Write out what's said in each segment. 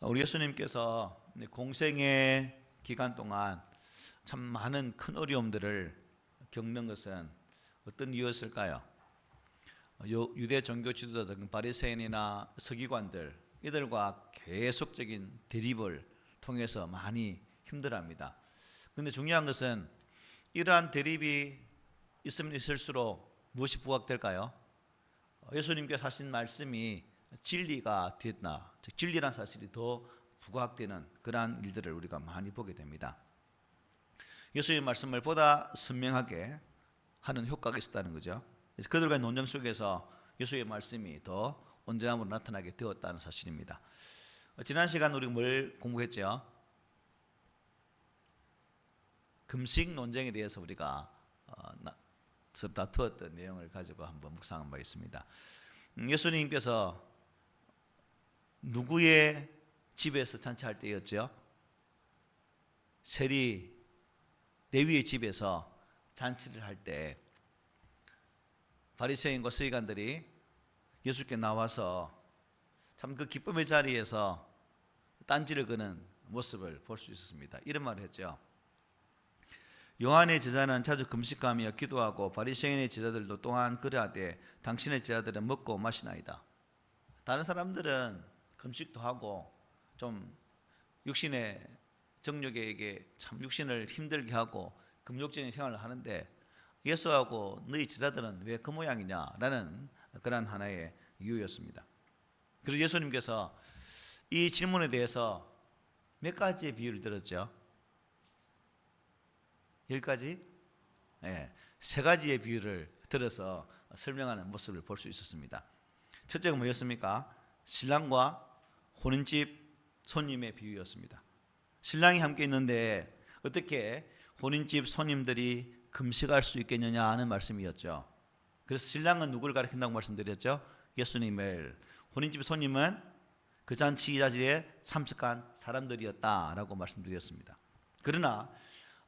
우리 예수님께서 공생의 기간 동안 참 많은 큰 어려움들을 겪는 것은 어떤 이유였을까요? 유대 종교 지도자 등 바리새인이나 서기관들 이들과 계속적인 대립을 통해서 많이 힘들어합니다. 그런데 중요한 것은 이러한 대립이 있으면 있을수록 무엇이 부각될까요? 예수님께서 하신 말씀이 진리가 됐나, 즉 진리란 사실이 더 부각되는 그러한 일들을 우리가 많이 보게 됩니다. 예수의 말씀을 보다 선명하게 하는 효과가 있었다는 거죠. 그래서 그들과의 논쟁 속에서 예수의 말씀이 더 온전함으로 나타나게 되었다는 사실입니다. 지난 시간 우리 뭘 공부했죠? 금식 논쟁에 대해서 우리가 서로 다투었던 내용을 가지고 한번 묵상한 바 있습니다. 예수님께서 누구의 집에서 잔치할 때였죠? 세리 레위의 집에서 잔치를 할 때 바리새인과 서기관들이 예수께 나와서 참 그 기쁨의 자리에서 딴지를 거는 모습을 볼 수 있었습니다. 이런 말을 했죠. 요한의 제자는 자주 금식하며 기도하고 바리새인의 제자들도 또한 그러하되 당신의 제자들은 먹고 마시나이다. 다른 사람들은 금식도 하고 좀 육신의 정욕에게 참 육신을 힘들게 하고 금욕적인 생활을 하는데 예수하고 너희 제자들은 왜 그 모양이냐라는 그런 하나의 이유였습니다. 그래서 예수님께서 이 질문에 대해서 몇 가지의 비유를 들었죠? 10가지? 네, 3가지의 비유를 들어서 설명하는 모습을 볼 수 있었습니다. 첫째가 뭐였습니까? 신랑과 혼인집 손님의 비유였습니다. 신랑이 함께 있는데 어떻게 혼인집 손님들이 금식할 수 있겠느냐 하는 말씀이었죠. 그래서 신랑은 누구를 가리킨다고 말씀드렸죠? 예수님을. 혼인집 손님은 그 잔치 자리에 참석한 사람들이었다라고 말씀드렸습니다. 그러나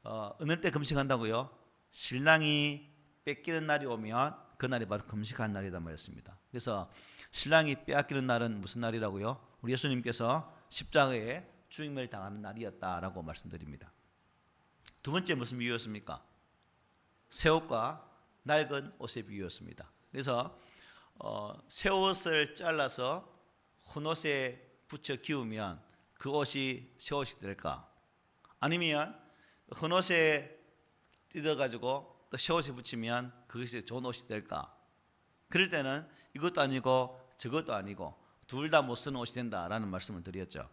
어느 때 금식한다고요? 신랑이 뺏기는 날이 오면 그날이 바로 금식한 날이다 말했습니다. 그래서 신랑이 빼앗기는 날은 무슨 날이라고요? 우리 예수님께서 십자가에 죽임을 당하는 날이었다라고 말씀드립니다. 두 번째 무슨 비유였습니까? 새 옷과 낡은 옷의 비유였습니다. 그래서 새 옷을 잘라서 헌 옷에 붙여 기우면 그 옷이 새 옷이 될까? 아니면 헌 옷에 뜯어가지고 또 새 옷에 붙이면 그것이 좋은 옷이 될까? 그럴 때는 이것도 아니고 저것도 아니고 둘 다 못 쓰는 옷이 된다라는 말씀을 드렸죠.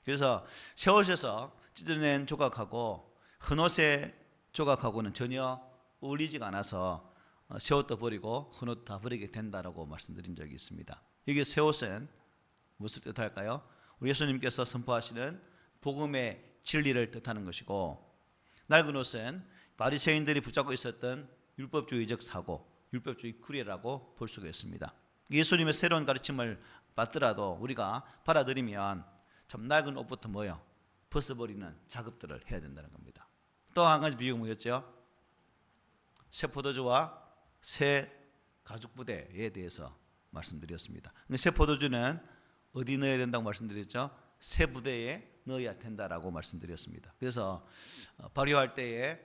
그래서 새 옷에서 찢어낸 조각하고 헌 옷의 조각하고는 전혀 어울리지가 않아서 새 옷도 버리고 헌 옷도 다 버리게 된다라고 말씀드린 적이 있습니다. 여기 새 옷은 무엇을 뜻할까요? 우리 예수님께서 선포하시는 복음의 진리를 뜻하는 것이고, 낡은 옷은 바리새인들이 붙잡고 있었던 율법주의적 사고, 율법주의 구례라고 볼 수가 있습니다. 예수님의 새로운 가르침을 받더라도 우리가 받아들이면 참 낡은 옷부터 뭐요? 벗어버리는 작업들을 해야 된다는 겁니다. 또 한 가지 비유가 뭐였죠? 새 포도주와 새 가죽 부대에 대해서 말씀드렸습니다. 새 포도주는 어디 넣어야 된다고 말씀드렸죠? 새 부대에 넣어야 된다라고 말씀드렸습니다. 그래서 발효할 때에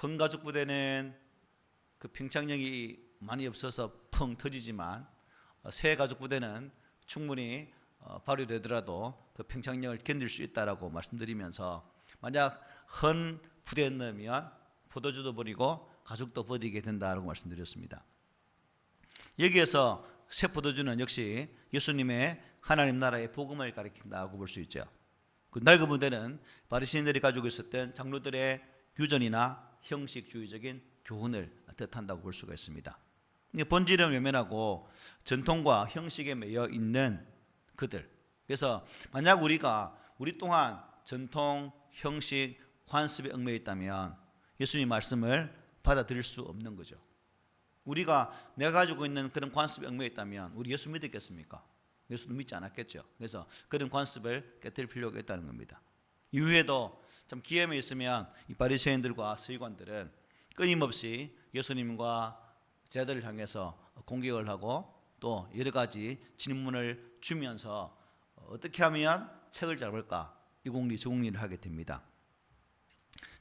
헌 가죽 부대는 그 평착력이 많이 없어서 펑 터지지만 새 가죽 부대는 충분히 발효되더라도 그 평착력을 견딜 수 있다라고 말씀드리면서 만약 헌 부대에 넣으면 포도주도 버리고 가죽도 버리게 된다라고 말씀드렸습니다. 여기에서 새 포도주는 역시 예수님의 하나님 나라의 복음을 가리킨다고 볼 수 있죠. 그 낡은 부대는 바리새인들이 가지고 있었던 장로들의 유전이나 형식주의적인 교훈을 뜻한다고 볼 수가 있습니다. 본질은 외면하고 전통과 형식에 매여 있는 그들. 그래서 만약 우리 또한 전통, 형식, 관습에 얽매여 있다면 예수님 말씀을 받아들일 수 없는 거죠. 내가 가지고 있는 그런 관습에 얽매여 있다면 우리 예수 믿었겠습니까? 예수도 믿지 않았겠죠. 그래서 그런 관습을 깨뜨릴 필요가 있다는 겁니다. 이후에도 좀 기회만 있으면 이 바리새인들과 서기관들은 끊임없이 예수님과 제자들을 향해서 공격을 하고 또 여러 가지 질문을 주면서 어떻게 하면 책을 잡을까 이 공리 저 공리를 하게 됩니다.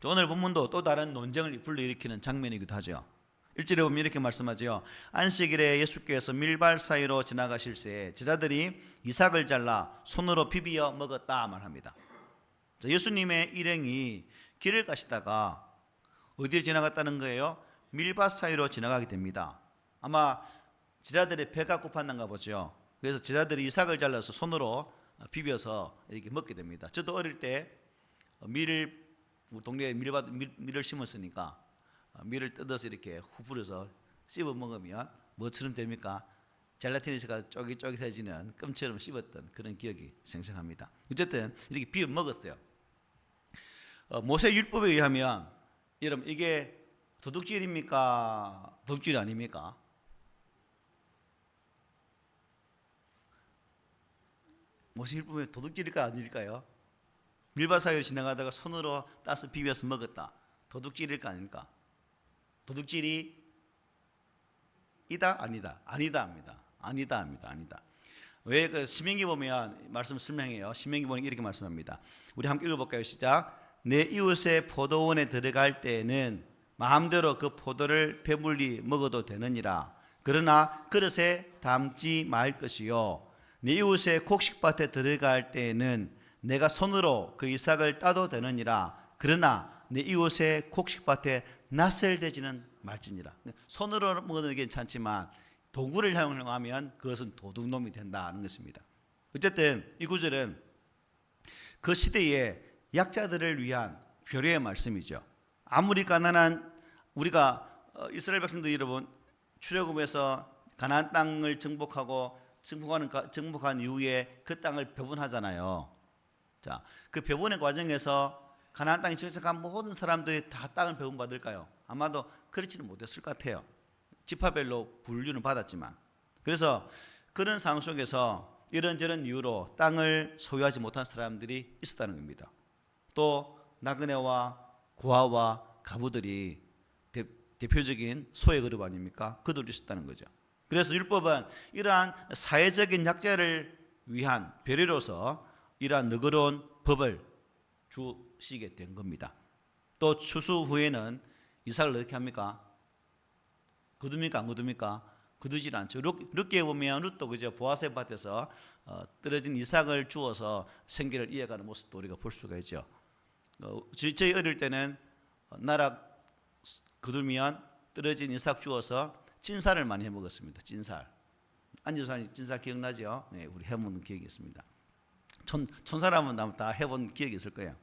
오늘 본문도 또 다른 논쟁을 불러일으키는 장면이기도 하죠. 1절에 보면 이렇게 말씀하죠. 안식일에 예수께서 밀밭 사이로 지나가실 새 제자들이 이삭을 잘라 손으로 비비어 먹었다 말합니다. 예수님의 일행이 길을 가시다가 어디에 지나갔다는 거예요? 밀밭 사이로 지나가게 됩니다. 아마 제자들의 배가 고팠는가 보죠. 그래서 제자들이 이삭을 잘라서 손으로 비벼서 이렇게 먹게 됩니다. 저도 어릴 때 동네에 밀을 심었으니까 밀을 뜯어서 이렇게 후 불어서 씹어 먹으면 뭐처럼 됩니까? 젤라티니스가 쫄깃쫄깃해지는 껌처럼 씹었던 그런 기억이 생생합니다. 어쨌든 이렇게 비벼 먹었어요. 모세 율법에 의하면 여러분 이게 도둑질입니까? 도둑질 아닙니까? 모세 율법에 도둑질일까 아닐까요? 밀밭 사이로 지나가다가 손으로 따서 비벼서 먹었다. 도둑질일까 아닙니까? 도둑질이 이다 아니다 합니다. 아니다. 왜 그 신명기 보면 말씀 설명해요. 신명기 보면 이렇게 말씀합니다. 우리 함께 읽어볼까요? 시작. 내 이웃의 포도원에 들어갈 때에는 마음대로 그 포도를 배불리 먹어도 되느니라. 그러나 그릇에 담지 말 것이요. 내 이웃의 곡식밭에 들어갈 때에는 내가 손으로 그 이삭을 따도 되느니라. 그러나 내 이웃의 곡식밭에 낯을 대지는 말지니라. 손으로 먹어도 괜찮지만 도구를 사용하면 그것은 도둑놈이 된다는 것입니다. 어쨌든 이 구절은 그 시대의 약자들을 위한 배려의 말씀이죠. 아무리 가난한 우리가 이스라엘 백성들 여러분 출애굽에서 가나안 땅을 정복한 이후에 그 땅을 배분하잖아요. 자, 그 배분의 과정에서 가나안 땅에 정착한 모든 사람들이 다 땅을 배분받을까요? 아마도 그렇지는 못했을 것 같아요. 지파별로 분류는 받았지만. 그래서 그런 상황 속에서 이런저런 이유로 땅을 소유하지 못한 사람들이 있었다는 겁니다. 또 나그네와 고아와 가부들이 대표적인 소외 그룹 아닙니까? 그들이 있었다는 거죠. 그래서 율법은 이러한 사회적인 약자를 위한 배려로서 이러한 너그러운 법을 주시게 된 겁니다. 또 추수 후에는 이삭을 어떻게 합니까? 거둡니까? 안 거둡니까? 거두질 않죠. 룻기에 보면 룻도 그죠? 보아스의 밭에서 떨어진 이삭을 주어서 생계를 이어가는 모습도 우리가 볼 수가 있죠. 저희 어릴 때는 나락 거두면 떨어진 이삭 주어서 찐살을 많이 해 먹었습니다. 찐살. 안주산 찐살 기억나죠? 네, 우리 해먹는 기억이 있습니다. 촌사람은 다 해본 기억이 있을 거예요.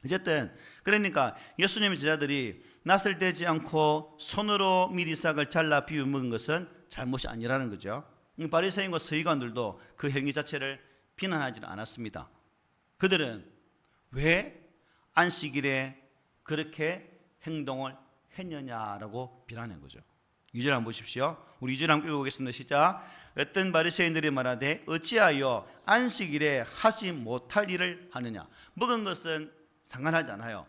어쨌든 그러니까 예수님의 제자들이 낯을 대지 않고 손으로 밀이삭을 잘라 비벼 먹은 것은 잘못이 아니라는 거죠. 바리새인과 서기관들도 그 행위 자체를 비난하지는 않았습니다. 그들은 왜 안식일에 그렇게 행동을 했느냐라고 비난한 거죠. 2절 한번 보십시오. 우리 2절 한번 읽어보겠습니다. 시작. 어떤 바리새인들이 말하되 어찌하여 안식일에 하지 못할 일을 하느냐. 먹은 것은 상관하지 않아요.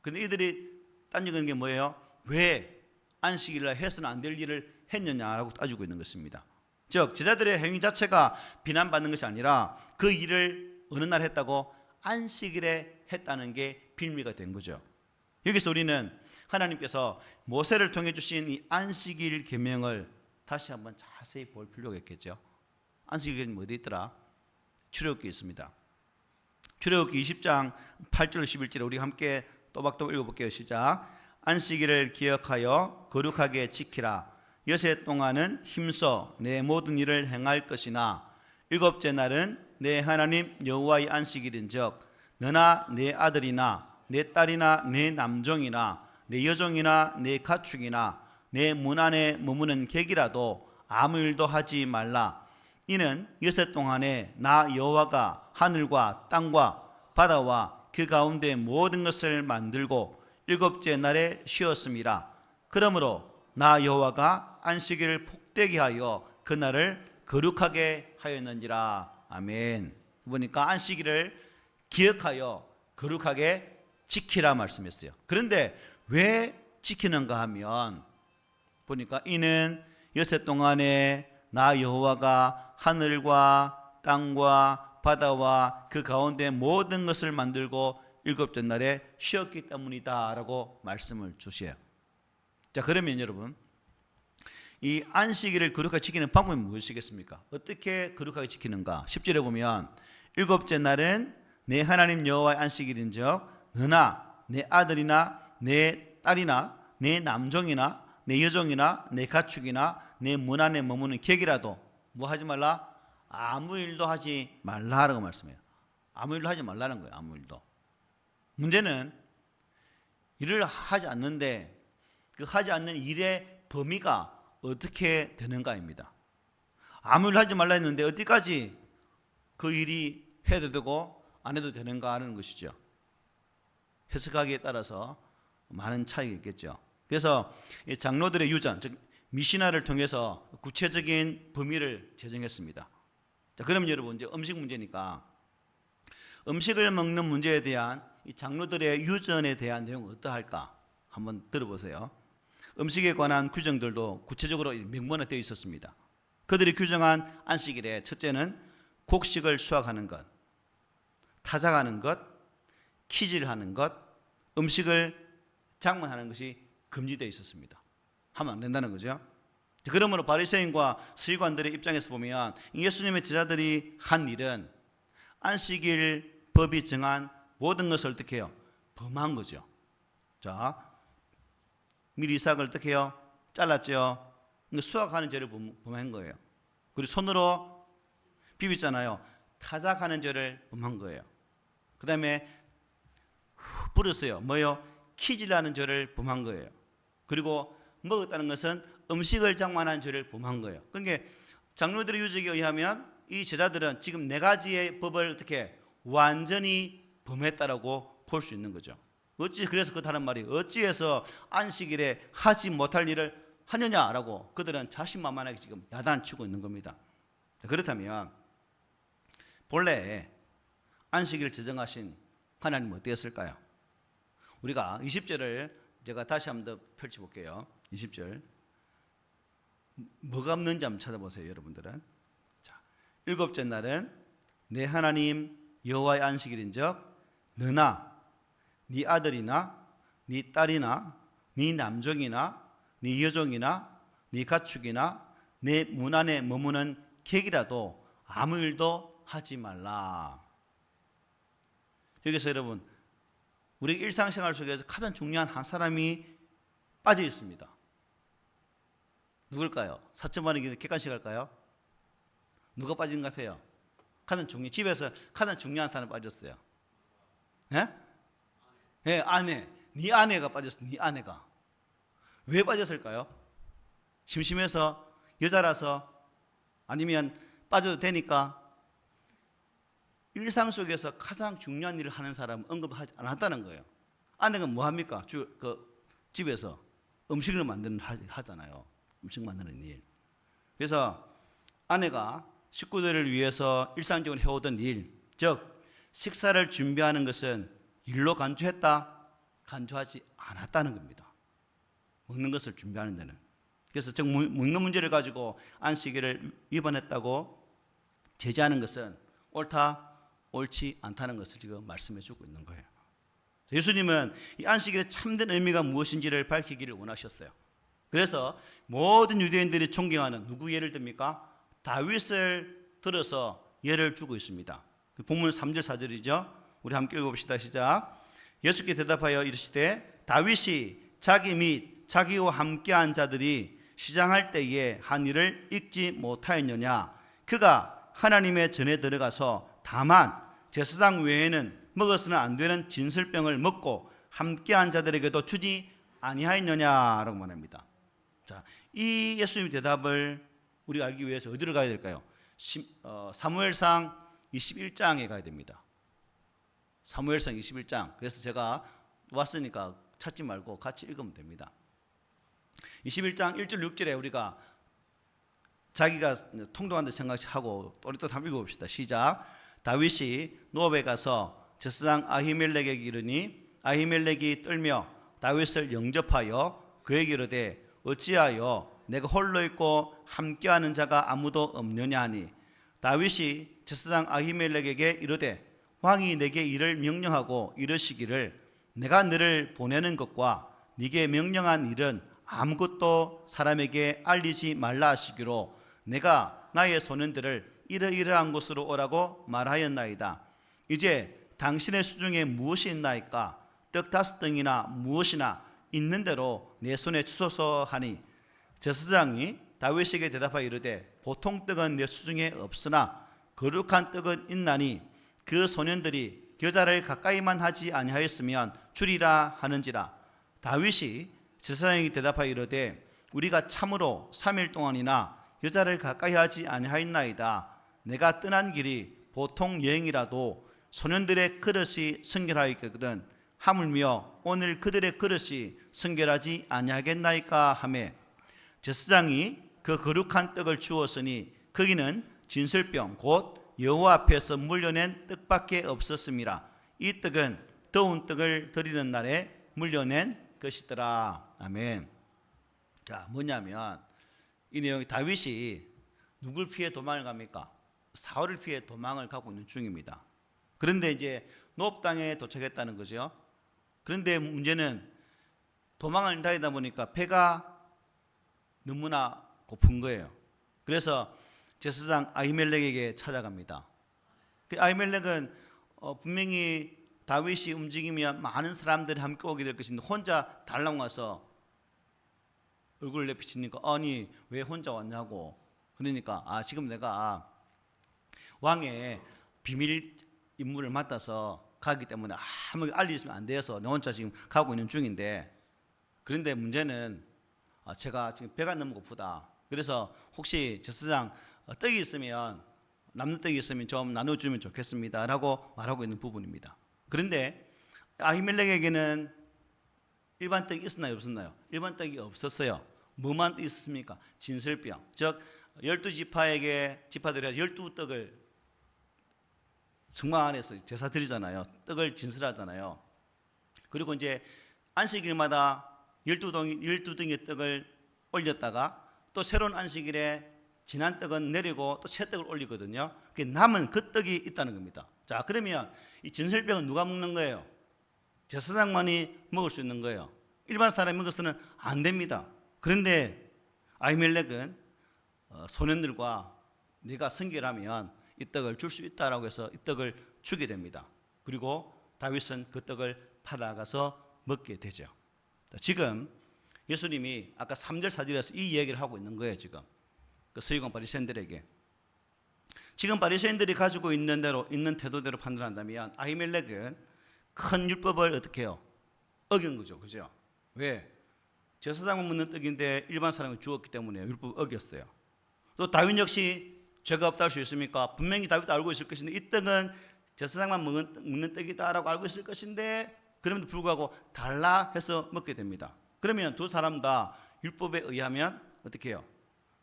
그런데 이들이 따지는 게 뭐예요? 왜 안식일에 해서는 안 될 일을 했느냐라고 따지고 있는 것입니다. 즉 제자들의 행위 자체가 비난받는 것이 아니라 그 일을 어느 날 했다고 안식일에 했다는 게 빌미가 된 거죠. 여기서 우리는 하나님께서 모세를 통해 주신 이 안식일 계명을 다시 한번 자세히 볼 필요가 있겠죠. 안식일은 어디 있더라? 출애굽기에 있습니다. 출애굽기 20장 8절 11절에 우리 함께 또박또박 읽어볼게요. 시작. 안식일을 기억하여 거룩하게 지키라. 여섯 동안은 힘써 내 모든 일을 행할 것이나 일곱째 날은 내 하나님 여호와의 안식일인즉 너나 내 아들이나 내 딸이나 내 남종이나 내 여종이나 내 가축이나 내 문 안에 머무는 객이라도 아무 일도 하지 말라. 이는 여섯 동안에 나 여호와가 하늘과 땅과 바다와 그 가운데 모든 것을 만들고 일곱째 날에 쉬었음이라. 그러므로 나 여호와가 안식일을 복되게 하여 그날을 거룩하게 하였느니라. 아멘. 보니까 안식일을 기억하여 거룩하게 지키라 말씀했어요. 그런데 왜 지키는가 하면 보니까 이는 여섯 동안에 나 여호와가 하늘과 땅과 바다와 그 가운데 모든 것을 만들고 일곱째 날에 쉬었기 때문이다 라고 말씀을 주셔요. 자, 그러면 여러분, 이 안식일을 거룩하게 지키는 방법이 무엇이겠습니까? 어떻게 거룩하게 지키는가? 10절에 보면 일곱째 날은 내 하나님 여호와의 안식일인즉 너나 내 아들이나 내 딸이나 내 남종이나 내 여종이나 내 가축이나 내 문 안에 머무는 객이라도 뭐 하지 말라? 아무 일도 하지 말라라고 말씀해요. 아무 일도 하지 말라는 거예요. 아무 일도. 문제는 일을 하지 않는데 그 하지 않는 일의 범위가 어떻게 되는가입니다. 아무 일 하지 말라 했는데 어디까지 그 일이 해도 되고 안 해도 되는가 하는 것이죠. 해석하기에 따라서 많은 차이가 있겠죠. 그래서 장로들의 유전, 즉 미시나를 통해서 구체적인 범위를 제정했습니다. 자, 그럼 여러분 이제 음식 문제니까 음식을 먹는 문제에 대한 이 장로들의 유전에 대한 내용은 어떠할까 한번 들어보세요. 음식에 관한 규정들도 구체적으로 명문화되어 있었습니다. 그들이 규정한 안식일에 첫째는 곡식을 수확하는 것, 타작하는 것, 키질하는 것, 음식을 장만하는 것이 금지되어 있었습니다. 하면 안 된다는 거죠. 그러므로 바리새인과 서기관들의 입장에서 보면 예수님의 제자들이 한 일은 안식일 법이 정한 모든 것을 어떻게 해요? 범한 거죠. 자, 미리 이삭을 어떻게 해요? 잘랐죠. 수확하는 죄를 범한 거예요. 그리고 손으로 비비잖아요. 타작하는 죄를 범한 거예요. 그 다음에 부렸어요. 뭐요? 키질하는 죄를 범한 거예요. 그리고 먹었다는 것은 음식을 장만한 죄를 범한 거예요. 그러니까 장로들의 유적에 의하면 이 제자들은 지금 네 가지의 법을 어떻게 완전히 범했다라고 볼 수 있는 거죠. 어찌 그래서 그렇다는 말이 어찌해서 안식일에 하지 못할 일을 하느냐라고 그들은 자신만만하게 지금 야단치고 있는 겁니다. 그렇다면 본래 안식일을 제정하신 하나님은 어땠을까요? 우리가 20절을 제가 다시 한번 더 펼쳐볼게요. 20절 뭐가 없는지 한번 찾아보세요. 여러분들은. 자, 일곱째 날은 내 하나님 여호와의 안식일인즉 너나 네 아들이나 네 딸이나 네 남종이나 네 여종이나 네 가축이나 내 문 안에 머무는 객이라도 아무 일도 하지 말라. 여기서 여러분 우리 일상생활 속에서 가장 중요한 한 사람이 빠져 있습니다. 누굴까요? 사천만이 객관식 할까요? 누가 빠진 것 같아요? 집에서 가장 중요한 사람이 빠졌어요. 예? 네, 아내. 네 아내가 빠졌어. 네 아내가. 왜 빠졌을까요? 심심해서, 여자라서, 아니면 빠져도 되니까. 일상 속에서 가장 중요한 일을 하는 사람은 언급하지 않았다는 거예요. 아내가 뭐 합니까? 집에서 음식을 하잖아요. 음식 만드는 일. 그래서 아내가 식구들을 위해서 일상적으로 해오던 일, 즉 식사를 준비하는 것은 일로 간주했다? 간주하지 않았다는 겁니다. 먹는 것을 준비하는 데는. 그래서 즉 먹는 문제를 가지고 안식일을 위반했다고 제지하는 것은 옳다, 옳지 않다는 것을 지금 말씀해 주고 있는 거예요. 예수님은 이 안식일의 참된 의미가 무엇인지를 밝히기를 원하셨어요. 그래서 모든 유대인들이 존경하는 누구 예를 듭니까? 다윗을 들어서 예를 주고 있습니다. 본문 3절 4절이죠. 우리 함께 읽어봅시다. 시작. 예수께 대답하여 이르시되 다윗이 자기 및 자기와 함께한 자들이 시장할 때에 한 일을 잊지 못하였느냐. 그가 하나님의 전에 들어가서 다만 제사장 외에는 먹어서는 안 되는 진설병을 먹고 함께한 자들에게도 주지 아니하였느냐라고 말합니다. 자, 이 예수님의 대답을 우리가 알기 위해서 어디로 가야 될까요? 사무엘상 21장에 가야 됩니다. 사무엘상 21장. 그래서 제가 왔으니까 찾지 말고 같이 읽으면 됩니다. 21장 1절 6절에 우리가 자기가 통독한 듯 생각하고 우리 또 한번 읽어봅시다. 시작. 다윗이 노업에 가서 제사장 아히멜렉에게 이르니 아히멜렉이 떨며 다윗을 영접하여 그에게 이르되 어찌하여 내가 홀로 있고 함께하는 자가 아무도 없느냐 하니 다윗이 제사장 아히멜렉에게 이르되 왕이 내게 이를 명령하고 이르시기를 내가 너를 보내는 것과 네게 명령한 일은 아무것도 사람에게 알리지 말라 하시기로 내가 나의 소년들을 이러이러한 곳으로 오라고 말하였나이다. 이제 당신의 수중에 무엇이 있나이까? 떡 5덩이나 무엇이나 있는 대로 내 손에 주소서 하니 제사장이 다윗에게 대답하여 이르되 보통 떡은 내 수중에 없으나 거룩한 떡은 있나니 그 소년들이 여자를 가까이만 하지 아니하였으면 주리라 하는지라. 다윗이 제사장에게 대답하여 이르되 우리가 참으로 3일 동안이나 여자를 가까이 하지 아니하였나이다. 내가 떠난 길이 보통 여행이라도 소년들의 그릇이 성결하였거든 하물며 오늘 그들의 그릇이 성결하지 아니하겠나이까 하며 제사장이 그 거룩한 떡을 주었으니 거기는 진설병 곧 여호와 앞에서 물려낸 떡밖에 없었습니다. 이 떡은 더운 떡을 드리는 날에 물려낸 것이더라. 아멘. 자, 뭐냐면 이 내용이 다윗이 누굴 피해 도망을 갑니까? 사울을 피해 도망을 가고 있는 중입니다. 그런데 이제 노업 땅에 도착했다는 거죠. 그런데 문제는 도망을 다니다 보니까 배가 너무나 고픈 거예요. 그래서 제사장 아히멜렉에게 찾아갑니다. 아히멜렉은 분명히 다윗이 움직이면 많은 사람들이 함께 오게 될 것인데 혼자 달랑 와서 얼굴을 내비치니까 아니 왜 혼자 왔냐고. 그러니까 지금 내가 왕의 비밀 임무를 맡아서 가기 때문에 아무 알리시면 안 돼서 내 혼자 지금 가고 있는 중인데 그런데 문제는 제가 지금 배가 너무 고프다. 그래서 혹시 제사장 떡이 있으면 남는 떡이 있으면 좀 나눠주면 좋겠습니다 라고 말하고 있는 부분입니다. 그런데 아히멜렉에게는 일반 떡이 있었나요 없었나요? 일반 떡이 없었어요. 뭐만 있었습니까? 진설병, 즉 12지파에게 지파들이 12떡을 성막 안에서 제사 드리잖아요. 떡을 진설하잖아요. 그리고 이제 안식일마다 12등의 떡을 올렸다가 또 새로운 안식일에 지난 떡은 내리고 또 새 떡을 올리거든요. 남은 그 떡이 있다는 겁니다. 자, 그러면 이 진설병은 누가 먹는 거예요? 제사장만이 먹을 수 있는 거예요. 일반 사람이 먹어서는 안 됩니다. 그런데 아히멜렉은 소년들과 네가 성결하면 이 떡을 줄 수 있다라고 해서 이 떡을 주게 됩니다. 그리고 다윗은 그 떡을 팔아가서 먹게 되죠. 지금 예수님이 아까 3절 4절에서 이 얘기를 하고 있는 거예요. 지금 그 서기관 바리새인들에게 지금 바리새인들이 가지고 있는 대로 있는 태도대로 판단한다면 아히멜렉은 큰 율법을 어떻게 해요? 어긴 거죠. 그죠? 왜? 제사장만 먹는 떡인데 일반 사람이 주었기 때문에 율법을 어겼어요. 또 다윗 역시 죄가 없다 할 수 있습니까? 분명히 다윗도 알고 있을 것인데 이 떡은 제사장만 먹는 떡이다라고 알고 있을 것인데 그럼에도 불구하고 달라 해서 먹게 됩니다. 그러면 두 사람 다 율법에 의하면 어떻게 해요?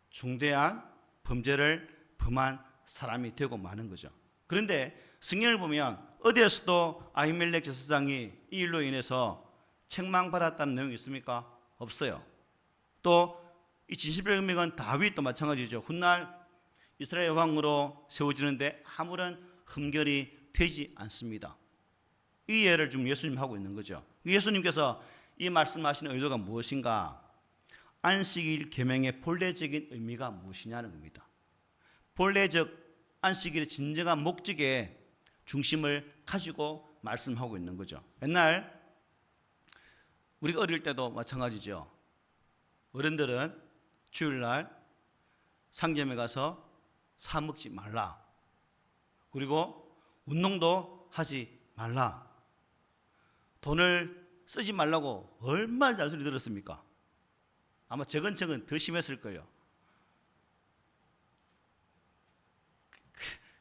중대한 범죄를 범한 사람이 되고 마는 거죠. 그런데 성경을 보면 어디에서도 아히멜렉 제사장이 이 일로 인해서 책망받았다는 내용이 있습니까? 없어요. 또 이 진실병명은 다윗도 마찬가지죠. 훗날 이스라엘 왕으로 세워지는데 아무런 흠결이 되지 않습니다. 이 예를 지금 예수님 하고 있는 거죠. 예수님께서 이 말씀하시는 의도가 무엇인가? 안식일 계명의 본래적인 의미가 무엇이냐는 겁니다. 본래적 안식일의 진정한 목적에 중심을 가지고 말씀하고 있는 거죠. 옛날 우리가 어릴 때도 마찬가지죠. 어른들은 주일날 상점에 가서 사 먹지 말라. 그리고 운동도 하지 말라. 돈을 쓰지 말라고 얼마나 잔소리 들었습니까? 아마 저건 더 심했을 거예요.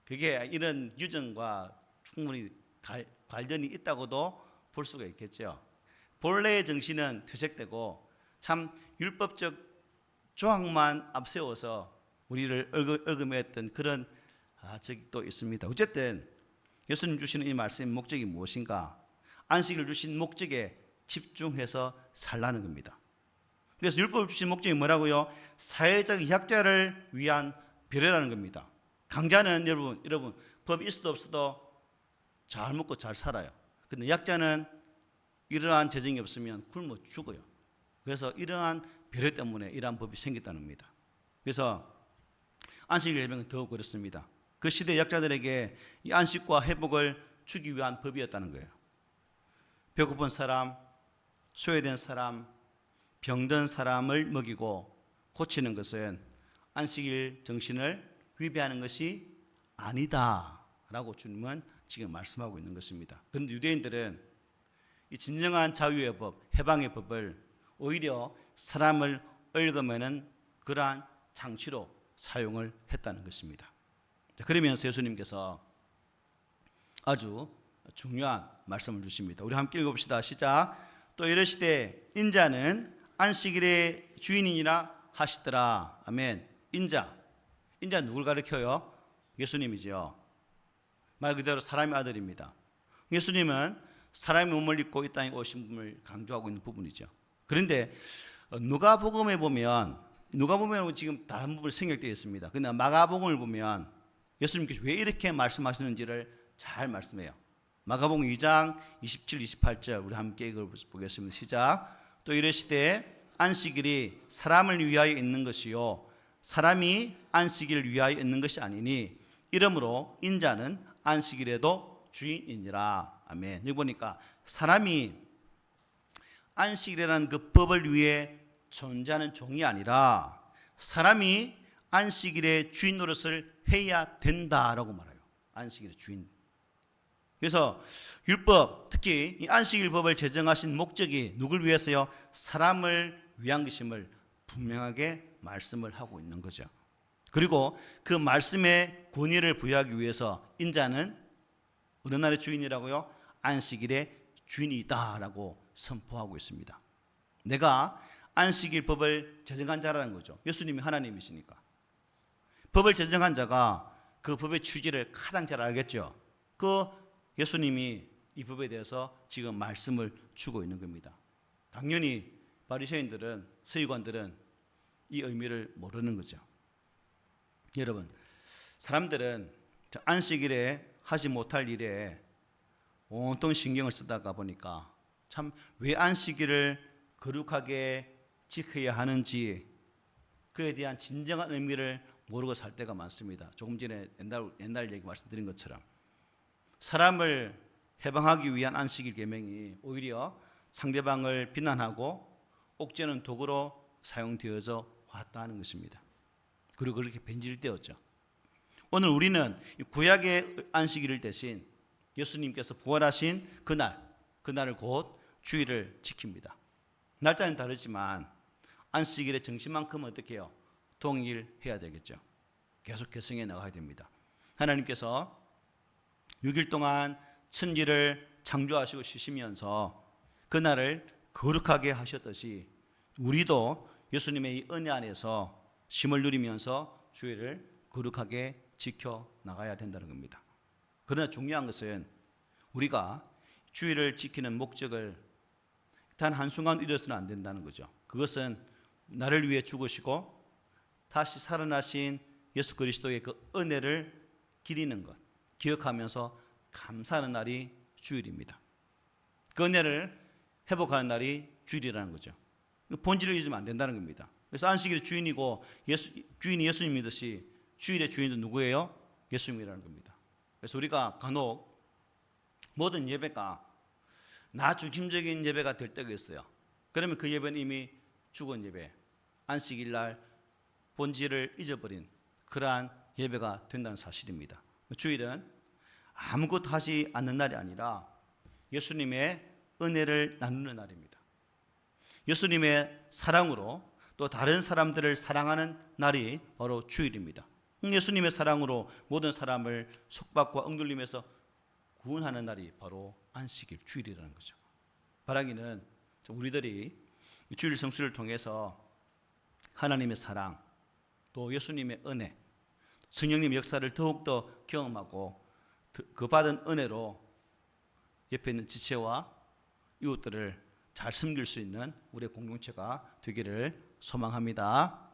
그게 이런 유전과 충분히 관련이 있다고도 볼 수가 있겠죠. 본래의 정신은 퇴색되고 참 율법적 조항만 앞세워서 우리를 얽어매었던 그런 적이 또 있습니다. 어쨌든 예수님 주시는 이 말씀의 목적이 무엇인가? 안식을 주신 목적에 집중해서 살라는 겁니다. 그래서 율법을 주신 목적이 뭐라고요? 사회적 약자를 위한 배려라는 겁니다. 강자는 여러분 법이 있어도 없어도 잘 먹고 잘 살아요. 근데 약자는 이러한 재정이 없으면 굶어 죽어요. 그래서 이러한 배려 때문에 이러한 법이 생겼다는 겁니다. 그래서 안식일 예배는 더욱 그렇습니다. 그 시대 약자들에게 이 안식과 회복을 주기 위한 법이었다는 거예요. 배고픈 사람, 소외된 사람, 병든 사람을 먹이고 고치는 것은 안식일 정신을 위배하는 것이 아니다라고 주님은 지금 말씀하고 있는 것입니다. 그런데 유대인들은 이 진정한 자유의 법, 해방의 법을 오히려 사람을 얽으면은 그러한 장치로 사용을 했다는 것입니다. 그러면서 예수님께서 아주 중요한 말씀을 주십니다. 우리 함께 읽어봅시다. 시작. 또 이르시되 인자는 안식일의 주인이니라 하시더라. 아멘. 인자 누굴 가리켜요? 예수님이죠. 말 그대로 사람의 아들입니다. 예수님은 사람의 몸을 입고 이 땅에 오신 분을 강조하고 있는 부분이죠. 그런데 누가복음에 보면 지금 다른 부분이 생략되어 있습니다. 그러나 마가복음을 보면 예수님께서 왜 이렇게 말씀하시는지를 잘 말씀해요. 마가복음 2장 27, 28절 우리 함께 읽어보겠습니다. 시작. 또 이르시되 안식일이 사람을 위하여 있는 것이요 사람이 안식일을 위하여 있는 것이 아니니 이러므로 인자는 안식일에도 주인이니라. 아멘. 여기 보니까 사람이 안식일이라는 그 법을 위해 존재하는 종이 아니라 사람이 안식일의 주인 노릇을 해야 된다라고 말해요. 안식일의 주인. 그래서 율법, 특히 이 안식일 법을 제정하신 목적이 누굴 위해서요? 사람을 위한 것임을 분명하게 말씀을 하고 있는 거죠. 그리고 그 말씀의 권위를 부여하기 위해서 인자는 어느 날의 주인이라고요? 안식일의 주인이다라고 선포하고 있습니다. 내가 안식일 법을 제정한 자라는 거죠. 예수님이 하나님이시니까. 법을 제정한 자가 그 법의 취지를 가장 잘 알겠죠. 그 예수님이 이 법에 대해서 지금 말씀을 주고 있는 겁니다. 당연히 바리새인들은, 서기관들은 이 의미를 모르는 거죠. 여러분, 사람들은 안식일에 하지 못할 일에 온통 신경을 쓰다가 보니까 참 왜 안식일을 거룩하게 지켜야 하는지 그에 대한 진정한 의미를 모르고 살 때가 많습니다. 조금 전에 옛날 얘기 말씀드린 것처럼 사람을 해방하기 위한 안식일 계명이 오히려 상대방을 비난하고 옥죄는 도구로 사용되어져 왔다는 것입니다. 그리고 그렇게 변질되었죠. 오늘 우리는 구약의 안식일을 대신 예수님께서 부활하신 그날을 곧 주일을 지킵니다. 날짜는 다르지만 안식일의 정신만큼은 어떻게 해요? 동일해야 되겠죠. 계속 계승해 나가야 됩니다. 하나님께서 6일 동안 천지를 창조하시고 쉬시면서 그날을 거룩하게 하셨듯이 우리도 예수님의 이 은혜 안에서 쉼을 누리면서 주일을 거룩하게 지켜 나가야 된다는 겁니다. 그러나 중요한 것은 우리가 주일을 지키는 목적을 단 한순간 잃어서는 안 된다는 거죠. 그것은 나를 위해 죽으시고 다시 살아나신 예수 그리스도의 그 은혜를 기리는 것, 기억하면서 감사하는 날이 주일입니다. 그 은혜를 회복하는 날이 주일이라는 거죠. 본질을 잊으면 안 된다는 겁니다. 그래서 안식일의 주인이고 주인이 예수님이듯이 주일의 주인도 누구예요? 예수님이라는 겁니다. 그래서 우리가 간혹 모든 예배가 나 중심적인 예배가 될 때가 있어요. 그러면 그 예배는 이미 죽은 예배, 안식일 날 본질을 잊어버린 그러한 예배가 된다는 사실입니다. 주일은 아무것도 하지 않는 날이 아니라 예수님의 은혜를 나누는 날입니다. 예수님의 사랑으로 또 다른 사람들을 사랑하는 날이 바로 주일입니다. 예수님의 사랑으로 모든 사람을 속박과 억눌림에서 구원하는 날이 바로 안식일 주일이라는 거죠. 바라기는 우리들이 주일 성수를 통해서 하나님의 사랑 또 예수님의 은혜 성령님의 역사를 더욱더 경험하고 그 받은 은혜로 옆에 있는 지체와 이웃들을 잘 섬길 수 있는 우리의 공동체가 되기를 소망합니다.